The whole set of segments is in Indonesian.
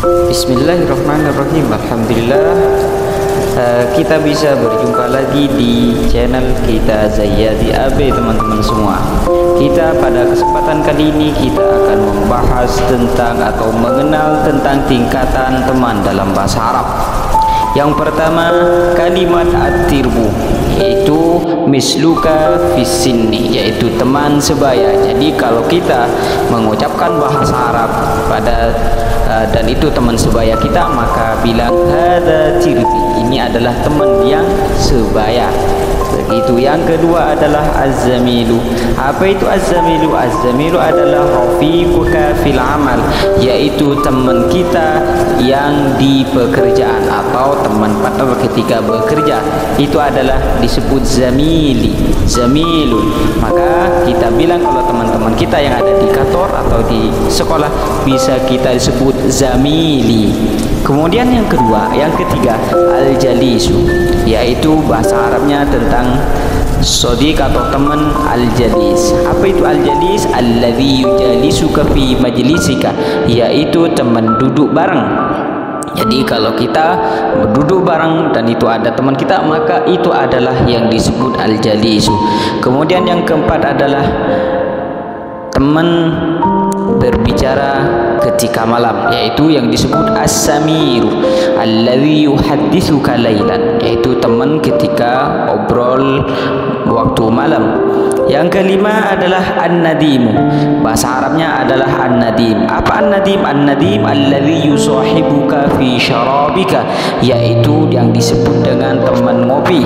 Bismillahirrahmanirrahim. Alhamdulillah, kita bisa berjumpa lagi di channel kita Zayyadi AB, teman-teman semua. Kita pada kesempatan kali ini kita akan membahas tentang atau mengenal tentang tingkatan teman dalam bahasa Arab. Yang pertama, kalimat at-tirbu, yaitu misluka fisinni, yaitu teman sebaya. Jadi kalau kita mengucapkan bahasa Arab dan itu teman sebaya kita, maka bilang hada tirbi, ini adalah teman yang sebaya. Begitu. Yang kedua adalah az-zamilu. Apa itu az-zamilu? Az-zamilu adalah rafiquka fil amal, yaitu teman kita yang di pekerjaan atau teman partner ketika bekerja. Itu adalah disebut zamili, zamilun. Maka kita bilang kalau teman-teman kita yang ada di kantor atau di sekolah bisa kita sebut zamili. Kemudian yang ketiga al-jalisu, yaitu bahasa Arabnya tentang sodiq atau teman. Al-jalis, apa itu al-jalis? Alladzi yujalisuka fi majlisika, yaitu teman duduk bareng. Jadi kalau kita duduk bareng dan itu ada teman kita, maka itu adalah yang disebut al-jalisu. Kemudian yang keempat adalah teman berbicara ketika malam, yaitu yang disebut as-samiru alladzi yuhadditsuka lailan, yaitu teman ketika obrol waktu malam. Yang kelima adalah an-nadimu. Bahasa Arabnya adalah an-nadim. Apa an-nadim? An-nadim alladzi yusahibuka fi syarabika, yaitu yang disebut dengan teman ngopi.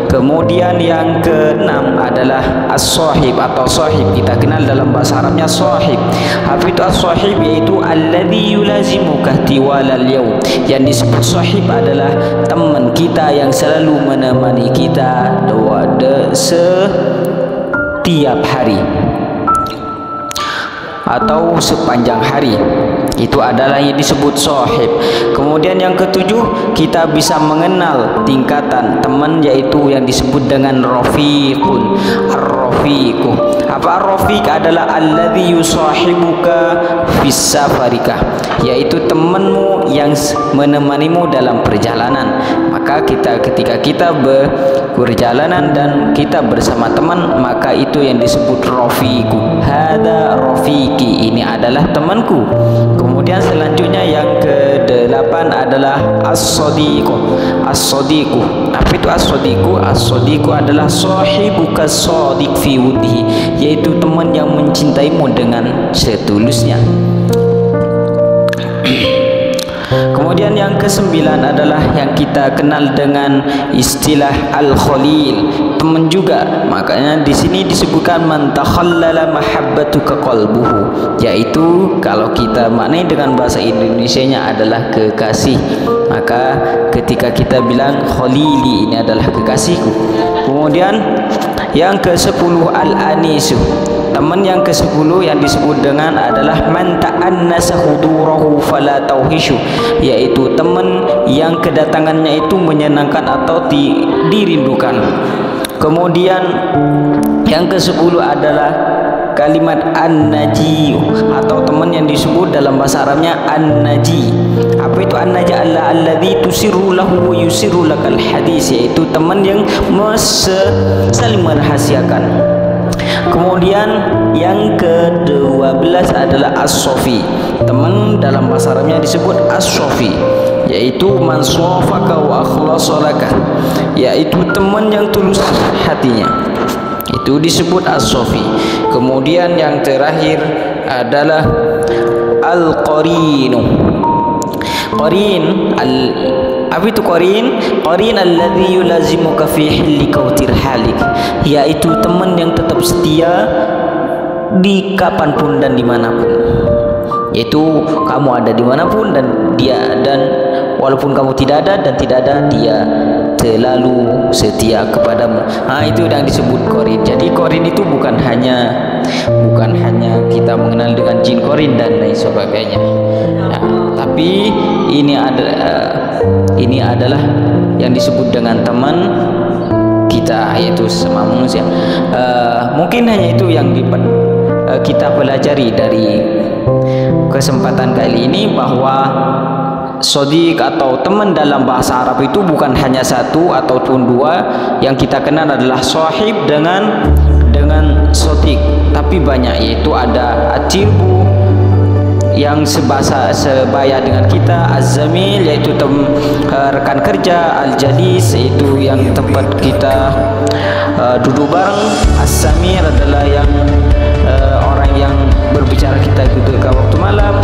Kemudian yang keenam adalah as-sahib atau sahib. Kita kenal dalam bahasa Arabnya sahib. Apa itu as-sahib? Yaitu alladzi yulazimuka tiwalal yaum. Yang disebut sahib adalah teman kita yang selalu menemani kita setiap hari atau sepanjang hari. Itu adalah yang disebut sahib. Kemudian yang ketujuh, kita bisa mengenal tingkatan teman, yaitu yang disebut dengan rafiqun. Ar-rafiqu, apa ar-rafiq? Adalah alladzi yusahibuka fis safarika, yaitu temanmu yang menemanimu dalam perjalanan. Maka ketika kita berjalanan dan kita bersama teman, maka itu yang disebut rafiqu. Hada rafiqi, ini adalah temanku. Kemudian selanjutnya yang ke-8 adalah as-sadiqu. As-sadiqu, apa itu as-sadiqu? As-sadiqu adalah sahibuka sadiq fi wudhi, yaitu teman yang mencintaimu dengan setulusnya. Kemudian yang ke-9 adalah yang kita kenal dengan istilah al-khalil, teman juga. Makanya di sini disebutkan man takhallala mahabbatuka qalbuhu, yaitu kalau kita maknai dengan bahasa Indonesianya adalah kekasih. Maka ketika kita bilang khalili, ini adalah kekasihku. Kemudian yang ke-10 al-anisu. Teman yang ke-10 yang disebut dengan adalah man ta'annasa hudurahu fala tauhishu, yaitu teman yang kedatangannya itu menyenangkan atau dirindukan. Kemudian yang ke-10 adalah kalimat an-naji atau teman yang disebut dalam bahasa Arabnya an-naji. Apa itu an-naji? Alladzi tusirru lahu wa yusirru lakal hadis, yaitu teman yang saling merahasiakan. Kemudian yang ke-12 adalah as-sofi. Teman dalam bahasa Arabnya disebut as-sofi, yaitu man safaka wa akhlasa laka, yaitu teman yang tulus hatinya. Itu disebut as-sofi. Kemudian yang terakhir adalah al-qarinu. Qarin, apa itu qarin? Qarin alladzi yulazimuka fi hillika wa tirhalik, yaitu teman yang tetap setia di kapanpun dan dimanapun. Yaitu kamu ada dimanapun dan walaupun kamu tidak ada, dia selalu setia kepadamu. Itu yang disebut qarin. Jadi qarin itu bukan hanya kita mengenal dengan jin qarin dan lain sebagainya. Tapi ini adalah yang disebut dengan teman kita, yaitu sesama manusia. Mungkin hanya itu yang kita pelajari dari kesempatan kali ini bahwa sodiq atau teman dalam bahasa Arab itu bukan hanya satu ataupun dua. Yang kita kenal adalah sahib dengan sodiq, tapi banyak, yaitu ada atibu yang sebaya dengan kita, az-zamil yaitu rekan kerja, al-jalis yaitu yang tempat kita duduk bareng, as-samir adalah yang orang yang berbicara kita ketika waktu malam,